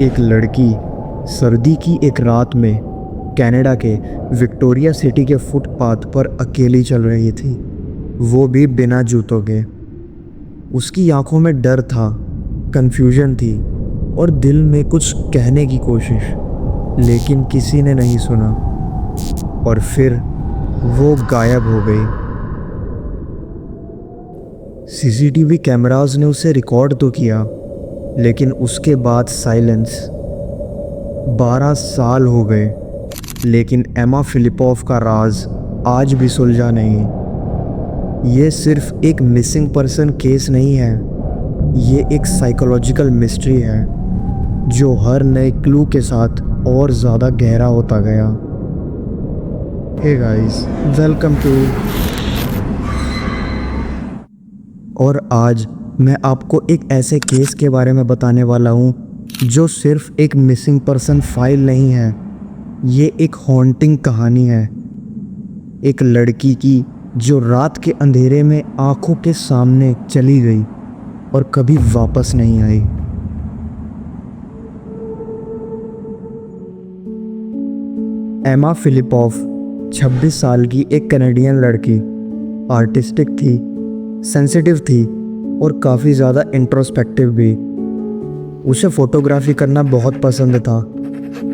एक लड़की सर्दी की एक रात में कनाडा के विक्टोरिया सिटी के फुटपाथ पर अकेली चल रही थी, वो भी बिना जूतों के। उसकी आंखों में डर था, कन्फ्यूजन थी और दिल में कुछ कहने की कोशिश, लेकिन किसी ने नहीं सुना। और फिर वो गायब हो गई। सीसीटीवी कैमरास ने उसे रिकॉर्ड तो किया, लेकिन उसके बाद साइलेंस। 12 साल हो गए, लेकिन एमा फिलिपोव का राज आज भी सुलझा नहीं। ये सिर्फ एक मिसिंग पर्सन केस नहीं है, ये एक साइकोलॉजिकल मिस्ट्री है जो हर नए क्लू के साथ और ज़्यादा गहरा होता गया। Hey guys, welcome to. और आज मैं आपको एक ऐसे केस के बारे में बताने वाला हूँ जो सिर्फ एक मिसिंग पर्सन फाइल नहीं है, ये एक हॉन्टिंग कहानी है। एक लड़की की जो रात के अंधेरे में आंखों के सामने चली गई और कभी वापस नहीं आई। एमा फिलिपोव 26 साल की एक कनाडियन लड़की, आर्टिस्टिक थी, सेंसिटिव थी और काफ़ी ज़्यादा इंट्रोस्पेक्टिव भी। उसे फ़ोटोग्राफी करना बहुत पसंद था,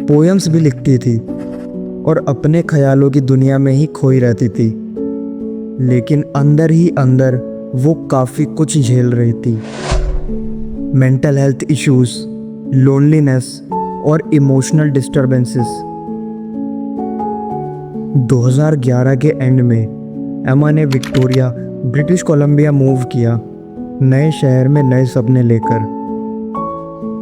पोएम्स भी लिखती थी और अपने ख्यालों की दुनिया में ही खोई रहती थी। लेकिन अंदर ही अंदर वो काफ़ी कुछ झेल रही थी। मेंटल हेल्थ इश्यूज़, लोनलीनेस और इमोशनल डिस्टर्बेंसेस। 2011 के एंड में एमा ने विक्टोरिया, ब्रिटिश कोलंबिया मूव किया, नए शहर में नए सपने लेकर।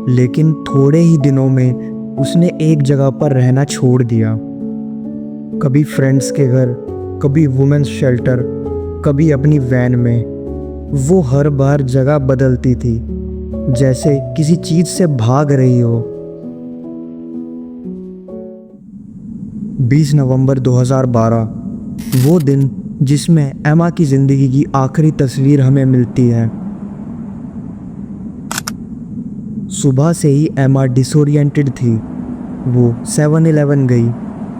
लेकिन थोड़े ही दिनों में उसने एक जगह पर रहना छोड़ दिया। कभी फ्रेंड्स के घर, कभी वुमेन्स शेल्टर, कभी अपनी वैन में। वो हर बार जगह बदलती थी, जैसे किसी चीज़ से भाग रही हो। 20 नवंबर 2012, वो दिन जिसमें एमा की ज़िंदगी की आखिरी तस्वीर हमें मिलती है। सुबह से ही एमा डिसोरिएंटेड थी। वो 7-Eleven गई,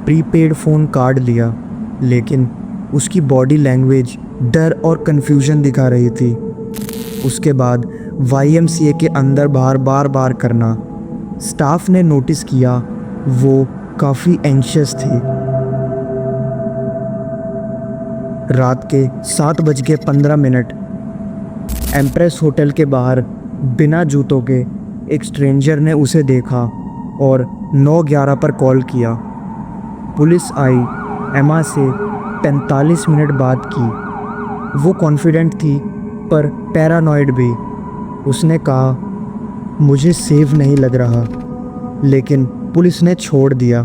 प्रीपेड फ़ोन कार्ड लिया, लेकिन उसकी बॉडी लैंग्वेज डर और कन्फ्यूजन दिखा रही थी। उसके बाद YMCA के अंदर बाहर बार करना। स्टाफ ने नोटिस किया वो काफ़ी एंशियस थी। रात के 7:15 एम्प्रेस होटल के बाहर बिना जूतों के एक स्ट्रेंजर ने उसे देखा और 911 पर कॉल किया। पुलिस आई, एमा से 45 मिनट बात की। वो कॉन्फिडेंट थी पर पैरानॉइड भी। उसने कहा, मुझे सेफ नहीं लग रहा, लेकिन पुलिस ने छोड़ दिया।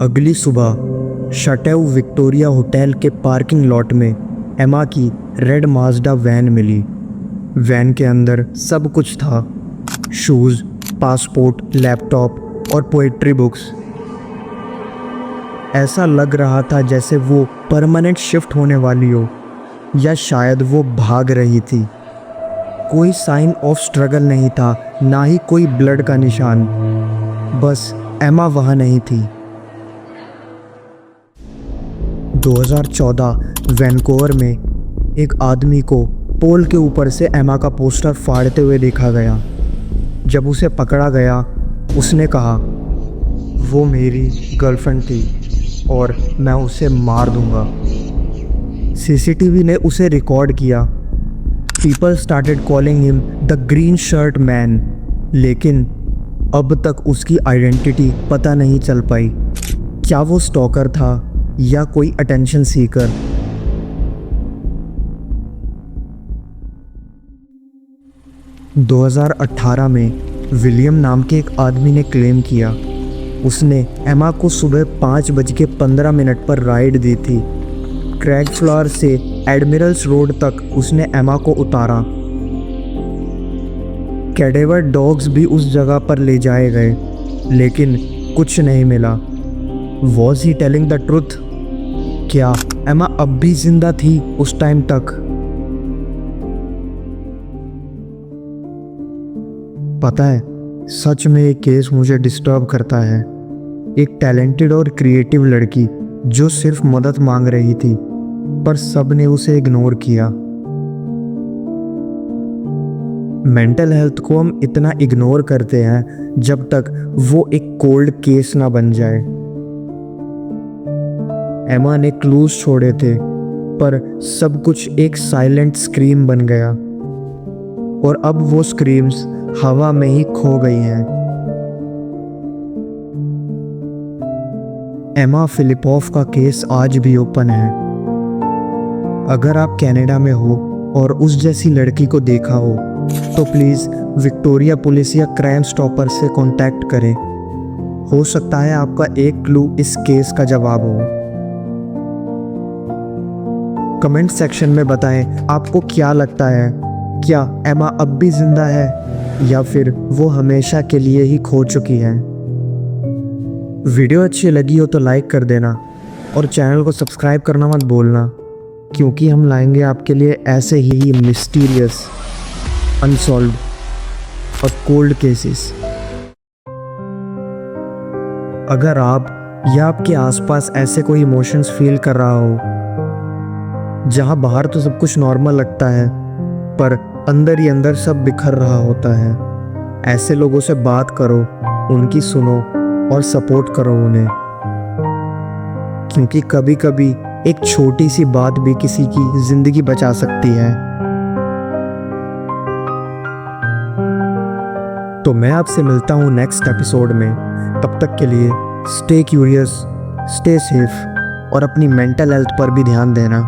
अगली सुबह शटेव विक्टोरिया होटल के पार्किंग लॉट में एमा की रेड माज़दा वैन मिली। वैन के अंदर सब कुछ था, शूज़, पासपोर्ट, लैपटॉप और पोएट्री बुक्स। ऐसा लग रहा था जैसे वो परमानेंट शिफ्ट होने वाली हो, या शायद वो भाग रही थी। कोई साइन ऑफ स्ट्रगल नहीं था, ना ही कोई ब्लड का निशान। बस एमा वहाँ नहीं थी। 2014 वैनकूवर में एक आदमी को पोल के ऊपर से एमा का पोस्टर फाड़ते हुए देखा गया। जब उसे पकड़ा गया, उसने कहा, वो मेरी गर्लफ्रेंड थी और मैं उसे मार दूंगा। सीसीटीवी ने उसे रिकॉर्ड किया। People started calling him the green shirt man, लेकिन अब तक उसकी आइडेंटिटी पता नहीं चल पाई। क्या वो स्टॉकर था या कोई अटेंशन सीकर? – 2018 में विलियम नाम के एक आदमी ने क्लेम किया उसने एमा को सुबह 5:15 पर राइड दी थी। क्रैगफ्लावर से एडमिरल्स रोड तक उसने एमा को उतारा। कैडेवर डॉग्स भी उस जगह पर ले जाए गए, लेकिन कुछ नहीं मिला। Was he telling the truth? क्या एमा अब भी जिंदा थी उस टाइम तक? पता है, सच में ये केस मुझे डिस्टर्ब करता है। एक टैलेंटेड और क्रिएटिव लड़की जो सिर्फ मदद मांग रही थी, पर सबने उसे इग्नोर किया। मेंटल हेल्थ को हम इतना इग्नोर करते हैं जब तक वो एक कोल्ड केस ना बन जाए। एमा ने क्लूज छोड़े थे, पर सब कुछ एक साइलेंट स्क्रीम बन गया, और अब वो स्क्रीम्स हवा में ही खो गई हैं। एमा फिलिपोव का केस आज भी ओपन है। अगर आप कनाडा में हो और उस जैसी लड़की को देखा हो तो प्लीज़ विक्टोरिया पुलिस या क्राइम स्टॉपर से कांटेक्ट करें। हो सकता है आपका एक क्लू इस केस का जवाब हो। कमेंट सेक्शन में बताएं आपको क्या लगता है, क्या एमा अब भी जिंदा है या फिर वो हमेशा के लिए ही खो चुकी है। वीडियो अच्छी लगी हो तो लाइक कर देना और चैनल को सब्सक्राइब करना मत भूलना, क्योंकि हम लाएंगे आपके लिए ऐसे ही मिस्टीरियस, अनसॉल्व्ड और कोल्ड केसेस। अगर आप या आपके आसपास ऐसे कोई इमोशंस फील कर रहा हो जहां बाहर तो सब कुछ नॉर्मल लगता है पर अंदर ही अंदर सब बिखर रहा होता है, ऐसे लोगों से बात करो, उनकी सुनो और सपोर्ट करो उन्हें, क्योंकि कभी कभी एक छोटी सी बात भी किसी की जिंदगी बचा सकती है। तो मैं आपसे मिलता हूँ नेक्स्ट एपिसोड में। तब तक के लिए स्टे क्यूरियस, स्टे सेफ और अपनी मेंटल हेल्थ पर भी ध्यान देना।